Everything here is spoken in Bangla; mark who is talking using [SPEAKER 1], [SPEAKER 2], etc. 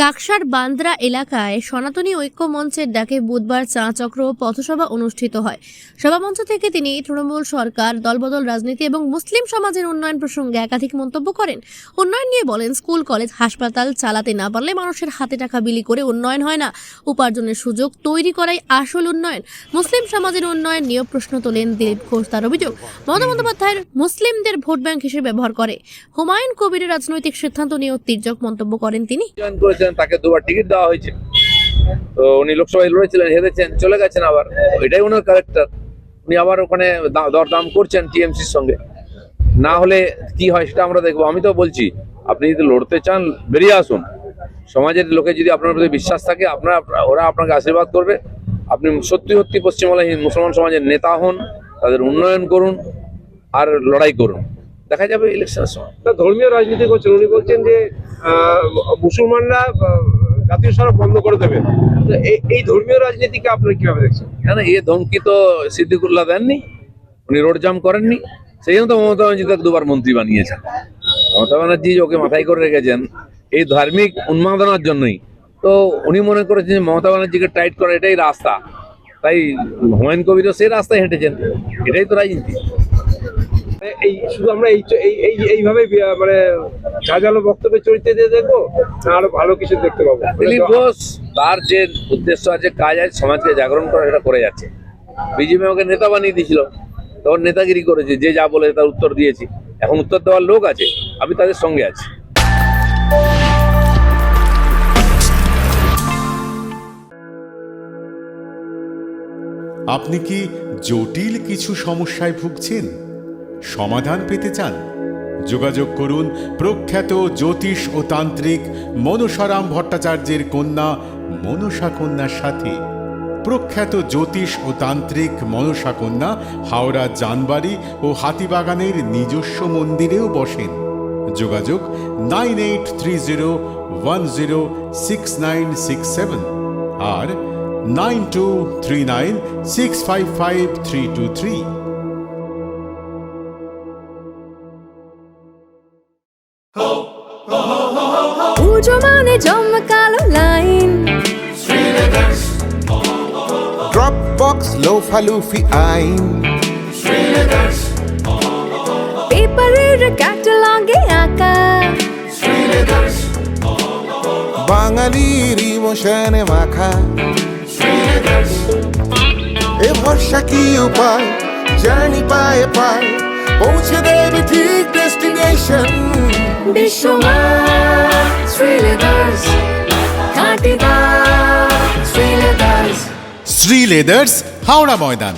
[SPEAKER 1] কাকসার বান্দ্রা এলাকায় সনাতনী ঐক্য মঞ্চের ডাকে বুধবার চা চক্র ও পথসভা অনুষ্ঠিত হয়। সভামঞ্চ থেকে তিনি তৃণমূল সরকার, দলবদল রাজনীতি এবং মুসলিম সমাজের উন্নয়ন প্রসঙ্গে একাধিক মন্তব্য করেন। উন্নয়ন নিয়ে বলেন, স্কুল, কলেজ, হাসপাতাল চালাতে না পারলে মানুষের হাতে টাকা বিলি করে উন্নয়ন হয় না। উপার্জনের সুযোগ তৈরি করাই আসল উন্নয়ন। মুসলিম সমাজের উন্নয়ন নিয়ে প্রশ্ন তোলেন দিলীপ ঘোষ। তার অভিযোগ, মমতা বন্দ্যোপাধ্যায়ের মুসলিমদের ভোট ব্যাংক হিসেবে ব্যবহার করে। হুমায়ুন কবিরের রাজনৈতিক সিদ্ধান্ত নিয়েও তির্যক মন্তব্য করেন তিনি।
[SPEAKER 2] তাকে দুবার টিকিট দেওয়া হয়েছে, তো উনি লোকসভায় লড়েছিলেন, হেরেছেন, চলে গেছেন। আবার এটাই ওনার ক্যারেক্টার। উনি আবার ওখানে দরদাম করছেন টিএমসির সঙ্গে। না হলে কি হয় সেটা আমরা দেখবো। আমি তো বলছি, আপনি যদি লড়তে চান বেরিয়ে আসুন। সমাজের লোকে যদি আপনার প্রতি বিশ্বাস থাকে, ওরা আপনাকে আশীর্বাদ করবে। আপনি সত্যি সত্যি পশ্চিমবাংলায় মুসলমান সমাজের নেতা হন, তাদের উন্নয়ন করুন আর লড়াই করুন, দেখা যাবে ইলেকশনের সময়।
[SPEAKER 3] ধর্মীয় রাজনীতি করছেন, উনি বলছেন যে মুসলমানরা জাতীয় সড়ক বন্ধ করে দেবে। এই ধর্মীয় রাজনীতিকে আপনারা কিভাবে দেখছেন?
[SPEAKER 2] কেন এই ধমকি তো সিদ্দিকুল্লাহ দেননি, উনি রোড জাম করেননি। সেই জন্য তো মমতা ব্যানার্জি তাকে দুবার মন্ত্রী বানিয়েছেন। মমতা ব্যানার্জি ওকে মাথায় করে রেখেছেন এই ধার্মিক উন্মাদনার জন্যই। তো উনি মনে করেছেন যে মমতা ব্যানার্জিকে টাইট করা এটাই রাস্তা, তাই হুমায়ুন কবিরও সেই রাস্তায় হেঁটেছেন। এটাই তো রাজনীতি।
[SPEAKER 3] এই শুধু আমরা এইভাবে মানে ঝাঁঝালো বক্তব্যের চরিত্র দিয়ে দেখবো, না আরো ভালো কিছু দেখতে পাবো?
[SPEAKER 2] দিলীপ ঘোষ তার যে উদ্দেশ্য আছে, কাজ আছে, সমাজকে জাগরণ করা, এটা করে যাচ্ছে। বিজেপি আমাকে নেতা বানিয়ে দিয়েছিল, তখন নেতাগিরি করেছে, যে যা বলে তার উত্তর দিয়েছি। এখন উত্তর দেওয়ার লোক আছে, আমি তাদের সঙ্গে আছি।
[SPEAKER 4] আপনি কি জটিল কিছু সমস্যায় ভুগছেন? সমাধান পেতে চান? যোগাযোগ করুন প্রখ্যাত জ্যোতিষ ও তান্ত্রিক মনসারাম ভট্টাচার্যের কন্যা মনসা কন্যার সাথে। প্রখ্যাত জ্যোতিষ ও তান্ত্রিক মনসা কন্যা হাওড়া জানবাড়ি ও হাতিবাগানের নিজস্ব মন্দিরেও বসেন। যোগাযোগ 9830106967 আর 9239655323।
[SPEAKER 5] পুজো মানে জমকালো লাইন,
[SPEAKER 6] ড্রপ বক্স লোফা লুফি আইন,
[SPEAKER 5] পেপারের ক্যাটালগে আঁকা,
[SPEAKER 6] বাঙালির ইমোশনে মাখা। এ ভরসা কি উপায়, জার্নি পায়ে পায় পৌঁছে দেবে ঠিক ডেস্টিনেশন।
[SPEAKER 5] বিশ্বমান শ্রীলেদার্স, খাঁটি দাম শ্রীলেদার্স।
[SPEAKER 4] শ্রী লেদার্স, হাওড়া ময়দান।